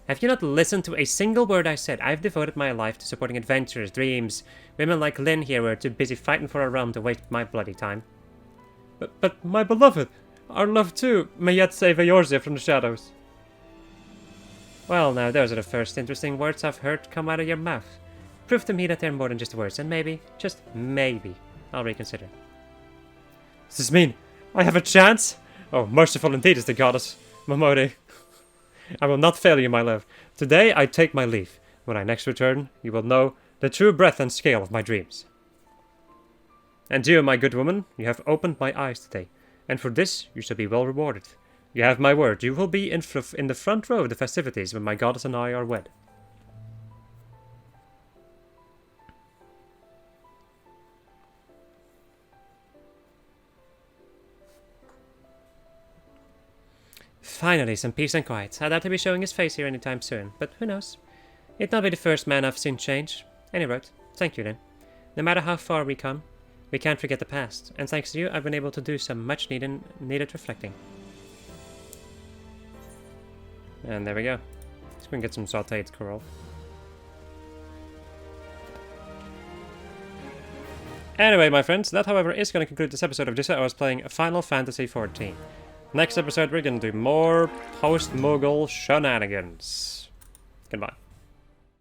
Speaker 1: Have you not listened to a single word I said? I've devoted my life to supporting adventures, dreams. Women like Lynn here were too busy fighting for a realm to waste my bloody time. But my beloved, our love too may yet save Eorzea from the shadows. Well, now those are the first interesting words I've heard come out of your mouth. Prove to me that they're more than just words, and maybe, just maybe, I'll reconsider. Does this mean I have a chance? Oh, merciful indeed is the goddess, Momori. I will not fail you, my love. Today I take my leave. When I next return, you will know the true breadth and scale of my dreams. And you, my good woman, you have opened my eyes today, and for this you shall be well rewarded. You have my word, you will be in the front row of the festivities when my goddess and I are wed. Finally, some peace and quiet. I doubt he'll be showing his face here anytime soon, but who knows? He'd not be the first man I've seen change. Any road, thank you then. No matter how far we come, we can't forget the past, and thanks to you, I've been able to do some much needed reflecting. And there we go. Let's go and get some sauteed coral. Anyway, my friends, that however is going to conclude this episode of Just I Was Playing Final Fantasy XIV. Next episode, we're going to do more Postmoogle shenanigans. Goodbye.